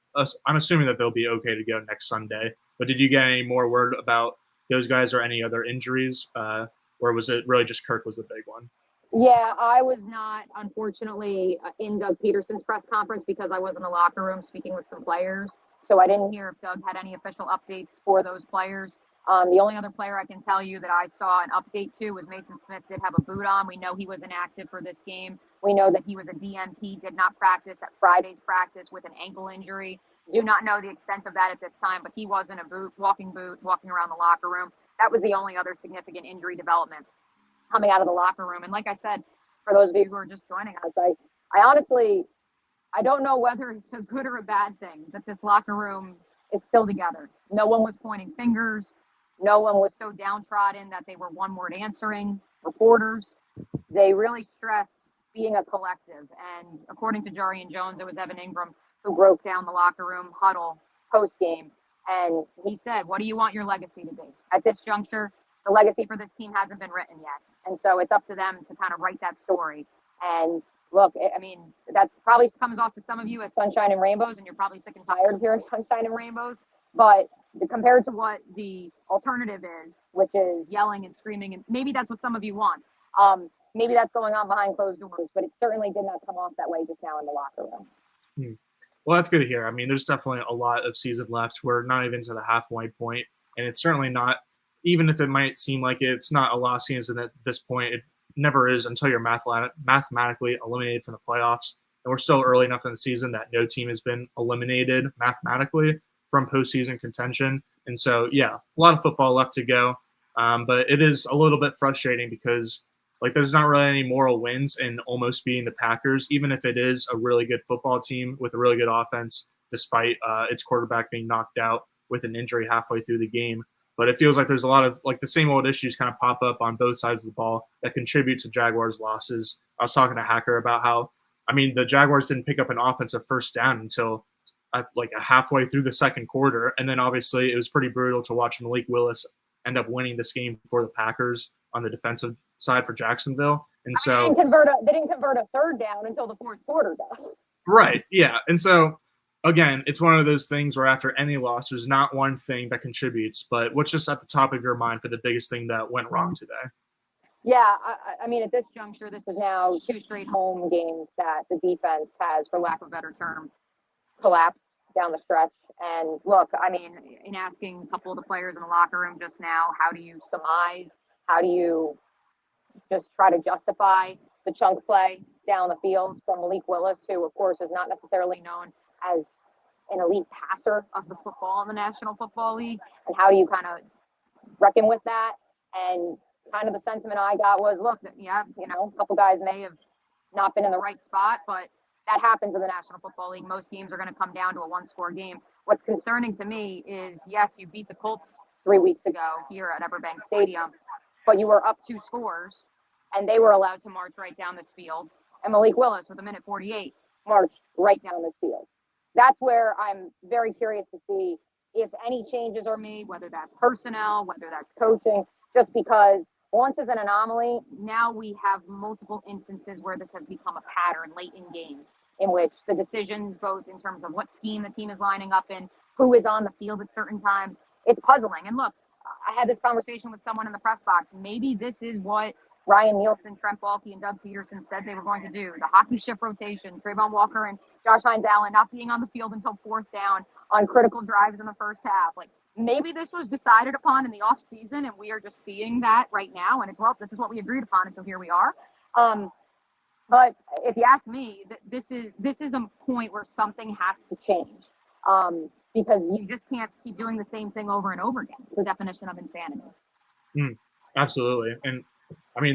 I'm assuming that they'll be okay to go next Sunday. But did you get any more word about those guys or any other injuries? Or was it really just Kirk was the big one? Yeah, I was not, unfortunately, in Doug Pederson's press conference because I was in the locker room speaking with some players. So I didn't hear if Doug had any official updates for those players. The only other player I can tell you that I saw an update to was Mason Smith did have a boot on. We know he was inactive for this game. We know that he was a DNP, did not practice at Friday's practice with an ankle injury. Do not know the extent of that at this time, but he was in a walking around the locker room. That was the only other significant injury development coming out of the locker room. And like I said, for those of you who are just joining us, I honestly, I don't know whether it's a good or a bad thing that this locker room is still together. No one was pointing fingers. No one was so downtrodden that they were one-word answering reporters. They really stressed being a collective. And according to Jarian Jones, it was Evan Ingram who broke down the locker room huddle post-game. And he said, what do you want your legacy to be? At this juncture, the legacy for this team hasn't been written yet. And so it's up to them to kind of write that story. And look, I mean, that's probably comes off to some of you as sunshine and rainbows, and you're probably sick and tired of hearing sunshine and rainbows. But compared to what the alternative is, which is yelling and screaming, and maybe that's what some of you want. Maybe that's going on behind closed doors, but it certainly did not come off that way just now in the locker room. Well, that's good to hear. I mean, there's definitely a lot of season left. We're not even to the halfway point, and it's certainly not, even if it might seem like it, it's not a lost season at this point. It never is until you're mathematically eliminated from the playoffs. And we're still early enough in the season that no team has been eliminated mathematically from postseason contention. And so, yeah, a lot of football left to go. But it is a little bit frustrating because there's not really any moral wins in almost beating the Packers, even if it is a really good football team with a really good offense, despite its quarterback being knocked out with an injury halfway through the game. But it feels like there's a lot of the same old issues kind of pop up on both sides of the ball that contribute to Jaguars' losses. I was talking to Hacker about how, the Jaguars didn't pick up an offensive first down until a halfway through the second quarter. And then obviously it was pretty brutal to watch Malik Willis end up winning this game for the Packers on the defensive side for Jacksonville. And so they didn't convert a third down until the fourth quarter, though. Right. Yeah. And so again, it's one of those things where after any loss, there's not one thing that contributes, but what's just at the top of your mind for the biggest thing that went wrong today? Yeah, I mean, at this juncture, this is now 2 straight home games that the defense has, for lack of a better term, collapsed down the stretch. And look, in asking a couple of the players in the locker room just now, how do you surmise? How do you just try to justify the chunk play down the field from Malik Willis, who, of course, is not necessarily known as an elite passer of the football in the National Football League? And how do you kind of reckon with that? And kind of the sentiment I got was, look, yeah, a couple guys may have not been in the right spot, but that happens in the National Football League. Most games are going to come down to a one-score game. What's concerning to me is, yes, you beat the Colts 3 weeks ago here at Everbank Stadium, but you were up 2 scores, and they were allowed to march right down this field. And Malik Willis, with a minute 48, marched right down this field. That's where I'm very curious to see if any changes are made, whether that's personnel, whether that's coaching, just because once is an anomaly, now we have multiple instances where this has become a pattern late in games, in which the decisions, both in terms of what scheme the team is lining up in, who is on the field at certain times, it's puzzling. And look, I had this conversation with someone in the press box. Maybe this is what Ryan Nielsen, Trent Baalke, and Doug Pederson said they were going to do. The hockey shift rotation, Trayvon Walker and Josh Hines-Allen not being on the field until 4th down on critical drives in the first half. Maybe this was decided upon in the off season, and we are just seeing that right now. And this is what we agreed upon, and so here we are. But if you ask me, this is a point where something has to change, because you just can't keep doing the same thing over and over again. It's the definition of insanity. Absolutely. And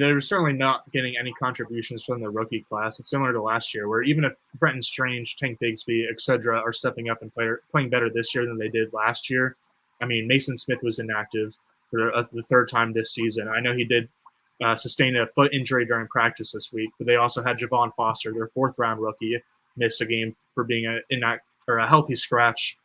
they're certainly not getting any contributions from the rookie class. It's similar to last year, where even if Brenton Strange, Tank Bigsby, etc., are stepping up and playing better this year than they did last year. Mason Smith was inactive for the 3rd time this season. I know he did sustain a foot injury during practice this week, but they also had Javon Foster, their 4th-round rookie, miss a game for being a healthy scratch.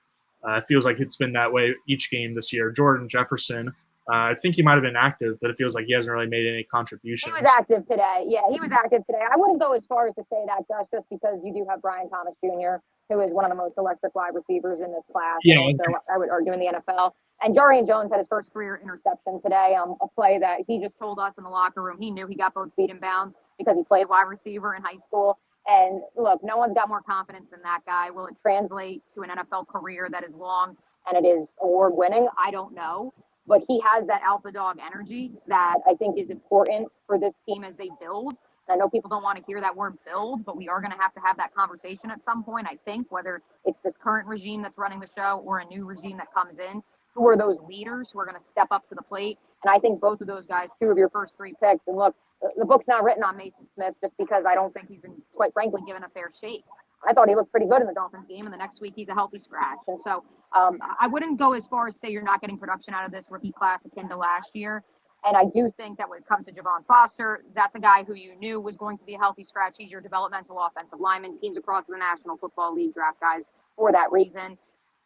It feels like it's been that way each game this year. Jordan Jefferson, I think he might have been active, but it feels like he hasn't really made any contributions. He was active today. Yeah, he was active today. I wouldn't go as far as to say that, just because you do have Brian Thomas Jr., who is one of the most electric wide receivers in this class. Yeah, so I would argue in the NFL. And Jarian Jones had his first career interception today, a play that he just told us in the locker room. He knew he got both feet in bounds because he played wide receiver in high school. And look, no one's got more confidence than that guy. Will it translate to an NFL career that is long and it is award-winning? I don't know. But he has that alpha dog energy that I think is important for this team as they build. I know people don't want to hear that word build, but we are going to have that conversation at some point, I think, whether it's this current regime that's running the show or a new regime that comes in. Who are those leaders who are going to step up to the plate? And I think both of those guys, 2 of your first 3 picks. And look, the book's not written on Mason Smith just because I don't think he's been, quite frankly, given a fair shake. I thought he looked pretty good in the Dolphins game, and the next week he's a healthy scratch. And so I wouldn't go as far as say you're not getting production out of this rookie class akin to last year. And I do think that when it comes to Javon Foster, that's a guy who you knew was going to be a healthy scratch. He's your developmental offensive lineman. Teams across the National Football League draft guys for that reason.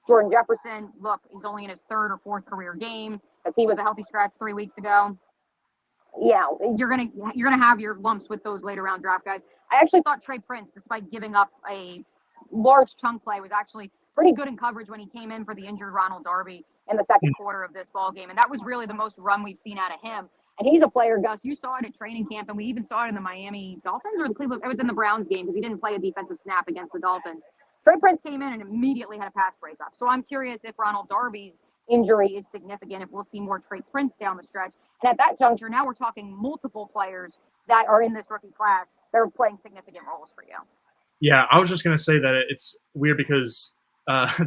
Jordan Jefferson, look, he's only in his 3rd or 4th career game, as he was a healthy scratch 3 weeks ago. Yeah, you're gonna have your lumps with those later round draft guys. I actually thought Trey Prince, despite giving up a large chunk play, was actually pretty good in coverage when he came in for the injured Ronald Darby in the second quarter of this ball game, and that was really the most run we've seen out of him. And he's a player, Gus. You saw it at training camp, and we even saw it in the Miami Dolphins or the Cleveland. It was in the Browns game because he didn't play a defensive snap against the Dolphins. Trey Prince came in and immediately had a pass breakup. So I'm curious if Ronald Darby's injury is significant, if we'll see more Trey Prince down the stretch. And at that juncture, now we're talking multiple players that are in this rookie class that are playing significant roles for you. Yeah, I was just going to say that it's weird because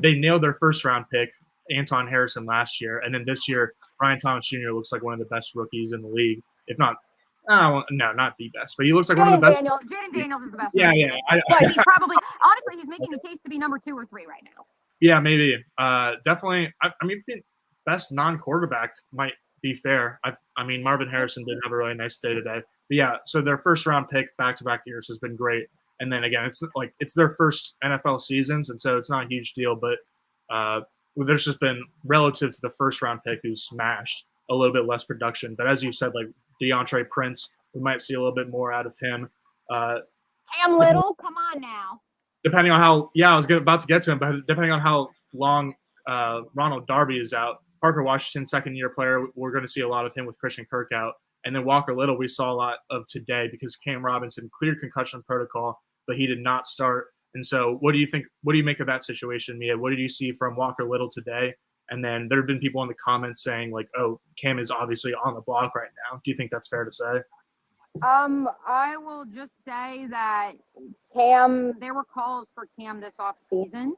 they nailed their first-round pick, Anton Harrison, last year. And then this year, Brian Thomas Jr. looks like one of the best rookies in the league, if not no, not the best, but he looks like one of the best. Jaden Daniels is the best. Yeah. But he's probably, honestly, he's making the case to be number 2 or 3 right now. Yeah, maybe. Definitely. I mean, best non-quarterback might be fair. I mean, Marvin Harrison did have a really nice day today. But yeah, so their first-round pick back-to-back years has been great. And then again, it's their first NFL seasons, and so it's not a huge deal. But there's just been, relative to the first-round pick who's smashed, a little bit less production. But as you said, like DeAndre Prince, we might see a little bit more out of him. Cam Little, come on now. Depending on how, I was about to get to him, but depending on how long Ronald Darby is out, Parker Washington, second-year player, we're going to see a lot of him with Christian Kirk out. And then Walker Little, we saw a lot of today because Cam Robinson cleared concussion protocol, but he did not start. And so what do you think? What do you make of that situation, Mia? What did you see from Walker Little today? And then there have been people in the comments saying, like, oh, Cam is obviously on the block right now. Do you think that's fair to say? I will just say that there were calls for Cam this offseason.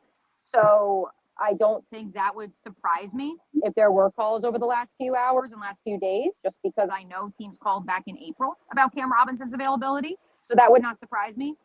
So I don't think that would surprise me if there were calls over the last few hours and last few days, just because I know teams called back in April about Cam Robinson's availability. So that would not surprise me.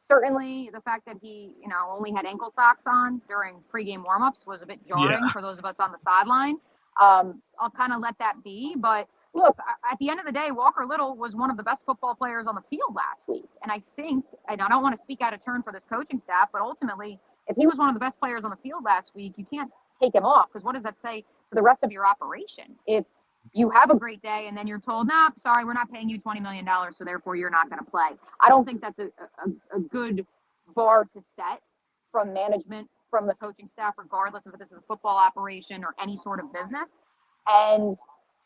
Certainly the fact that he, only had ankle socks on during pregame warmups was a bit jarring for those of us on the sideline. I'll kind of let that be. But look, at the end of the day, Walker Little was one of the best football players on the field last week. And I think, and I don't want to speak out of turn for this coaching staff, but ultimately, if he was one of the best players on the field last week, you can't take him off, because what does that say to the rest of your operation? If you have a great day and then you're told, nah, sorry, we're not paying you $20 million, so therefore you're not going to play. I don't think that's a good bar to set from management, from the coaching staff, regardless if this is a football operation or any sort of business. And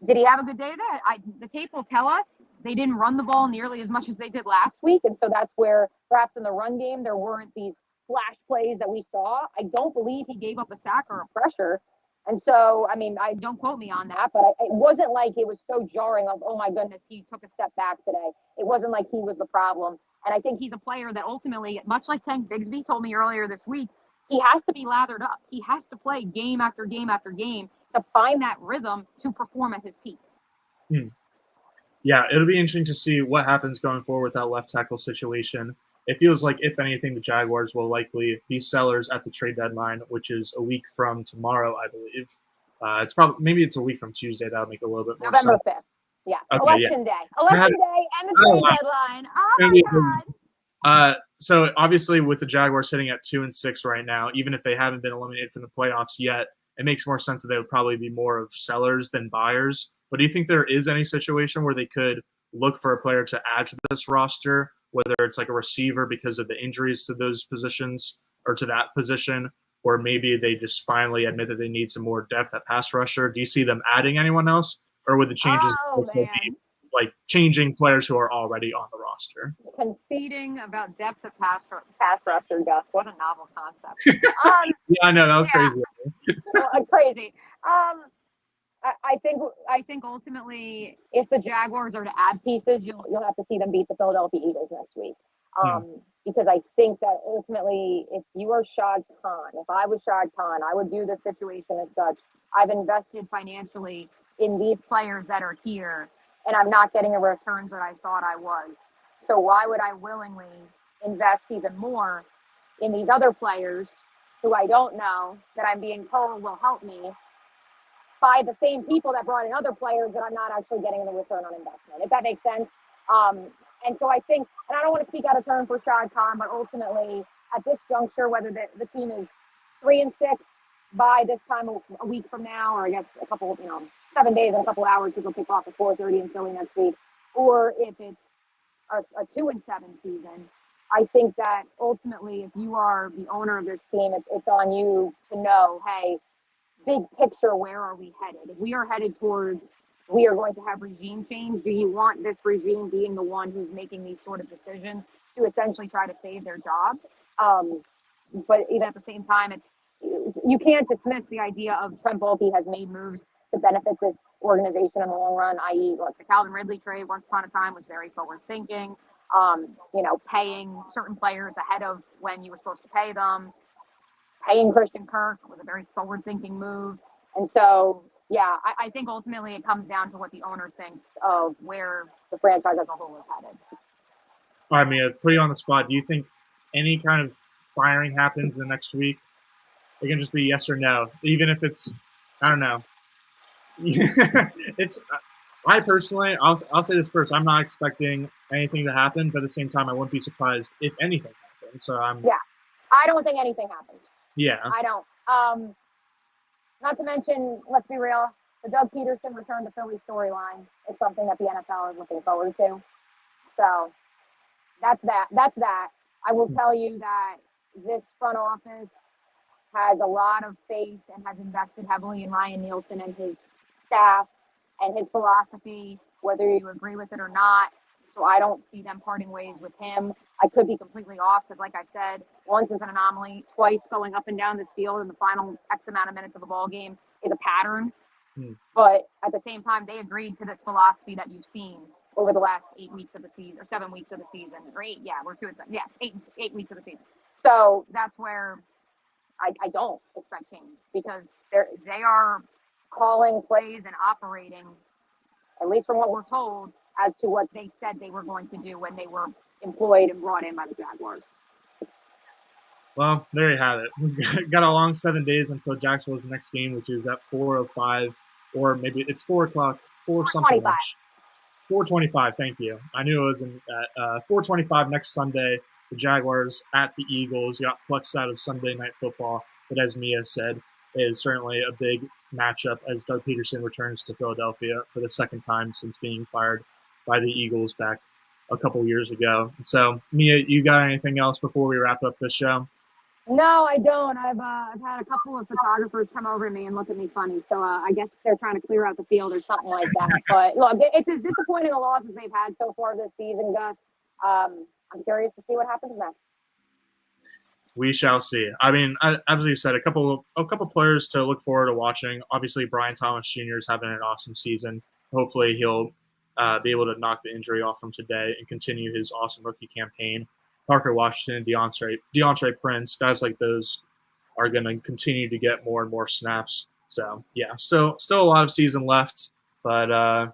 did he have a good day today? The tape will tell us they didn't run the ball nearly as much as they did last week, and so that's where perhaps in the run game there weren't these flash plays that we saw. I don't believe he gave up a sack or a pressure. And so, I mean, don't quote me on that, but it wasn't like it was so jarring of, oh my goodness, he took a step back today. It wasn't like he was the problem. And I think he's a player that ultimately, much like Tank Bigsby told me earlier this week, he has to be lathered up. He has to play game after game after game to find that rhythm to perform at his peak. Yeah, it'll be interesting to see what happens going forward with that left tackle situation. It feels like, if anything, the Jaguars will likely be sellers at the trade deadline, which is a week from tomorrow, I believe. Maybe it's a week from Tuesday. That'll make a little bit more November sense. 5th. Yeah. Okay, Election day. Election day and the trade deadline. Oh, my God. So, obviously, with the Jaguars sitting at 2-6 right now, even if they haven't been eliminated from the playoffs yet, it makes more sense that they would probably be more of sellers than buyers. But do you think there is any situation where they could look for a player to add to this roster, whether it's like a receiver because of the injuries to those positions or to that position, or maybe they just finally admit that they need some more depth at pass rusher? Do you see them adding anyone else, or would the changes be like changing players who are already on the roster? Conceding about depth of pass rusher, Gus. What a novel concept. Yeah, I know, that was crazy. Crazy. I think ultimately, if the Jaguars are to add pieces, you'll have to see them beat the Philadelphia Eagles next week. Because I think that ultimately, if you are Shad Khan, if I was Shad Khan, I would view the situation as such. I've invested financially in these players that are here, and I'm not getting the returns that I thought I was. So why would I willingly invest even more in these other players who I don't know, that I'm being told will help me, by the same people that brought in other players that I'm not actually getting the return on investment, if that makes sense. And so I think, and I don't want to speak out of turn for Shad Khan, but ultimately at this juncture, whether the team is 3-6 by this time a week from now, or I guess 7 days and a couple hours, because we'll kick off at 4:30 in Philly next week, or if it's a 2-7 season, I think that ultimately, if you are the owner of this team, it's on you to know, hey, big picture, where are we headed? If we are headed towards, we are going to have regime change, do you want this regime being the one who's making these sort of decisions to essentially try to save their job? but even at the same time, you can't dismiss the idea of Trent Baalke has made moves to benefit this organization in the long run, i.e., like the Calvin Ridley trade once upon a time was very forward thinking. Paying certain players ahead of when you were supposed to pay them. Paying Christian Kirk was a very forward thinking move. And so, yeah, I think ultimately it comes down to what the owner thinks of where the franchise as a whole is headed. All right, Mia, put you on the spot. Do you think any kind of firing happens in the next week? It can just be yes or no, even if it's, I don't know. I personally, I'll say this first. I'm not expecting anything to happen, but at the same time, I wouldn't be surprised if anything happens. So I don't think anything happens. Yeah. I don't. Not to mention, let's be real, the Doug Pederson return to Philly storyline is something that the NFL is looking forward to. So that's that. I will tell you that this front office has a lot of faith and has invested heavily in Ryan Nielsen and his staff and his philosophy, whether you agree with it or not. So I don't see them parting ways with him. I could be completely off because, like I said, once is an anomaly. Twice going up and down this field in the final X amount of minutes of a ball game is a pattern. But at the same time, they agreed to this philosophy that you've seen over the last 8 weeks of the season, or 7 weeks of the season, or 8. Yeah, we're 2 and 7. Yeah, 8 weeks of the season. So that's where I don't expect change because they are calling plays and operating, at least from what we're told, as to what they said they were going to do when they were employed and brought in by the Jaguars. Well, there you have it. We've got a long 7 days until Jacksonville's next game, which is at 4:05, or maybe it's 4 o'clock, 4 something. 4:25. Thank you. I knew it was at 4:25 next Sunday. The Jaguars at the Eagles. You got flexed out of Sunday Night Football, but as Mia said, it is certainly a big matchup as Doug Pederson returns to Philadelphia for the second time since being fired by the Eagles back a couple years ago. So, Mia, you got anything else before we wrap up this show? No, I don't. I've had a couple of photographers come over to me and look at me funny. So I guess they're trying to clear out the field or something like that. But look, it's as disappointing a loss as they've had so far this season, Gus. I'm curious to see what happens next. We shall see. I mean, as you said, a couple players to look forward to watching. Obviously, Brian Thomas Jr. is having an awesome season. Hopefully, he'll be able to knock the injury off from today and continue his awesome rookie campaign. Parker Washington, DeAndre Prince, guys like those are going to continue to get more and more snaps. So, yeah, still a lot of season left, but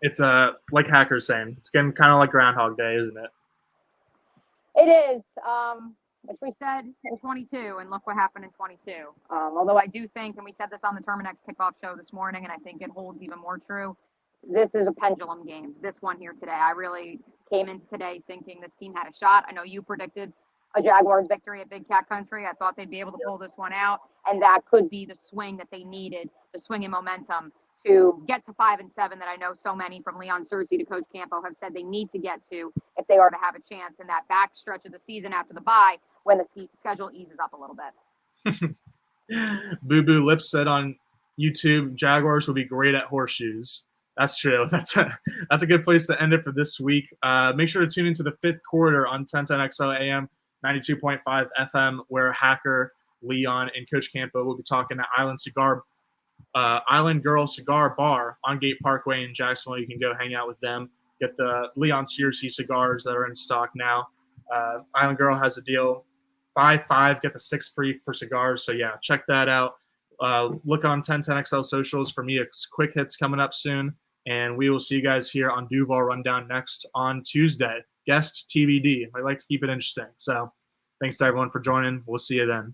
it's like Hacker's saying, it's getting kind of like Groundhog Day, isn't it? It is. Which we said in 22, and look what happened in 22. Although I do think, and we said this on the Terminex kickoff show this morning, and I think it holds even more true, this is a pendulum game, this one here today. I really came in today thinking this team had a shot. I know you predicted a Jaguars victory at Big Cat Country. I thought they'd be able to pull this one out, and that could be the swing that they needed, the swing in momentum to get to 5-7 that I know so many from Leon Searcy to Coach Campo have said they need to get to if they are to have a chance in that back stretch of the season after the bye when the schedule eases up a little bit. Boo Boo Lips said on YouTube, Jaguars will be great at horseshoes. That's true. That's a good place to end it for this week. Make sure to tune into the fifth quarter on 1010XL AM 92.5 FM, where Hacker, Leon, and Coach Campo will be talking at Island Girl Cigar Bar on Gate Parkway in Jacksonville. You can go hang out with them. Get the Leon Searcy cigars that are in stock now. Island Girl has a deal. Buy 5, get the 6 free for cigars. So, yeah, check that out. Look on 1010XL socials for me. Quick hits coming up soon. And we will see you guys here on Duval Rundown next on Tuesday. Guest TBD. I like to keep it interesting. So thanks to everyone for joining. We'll see you then.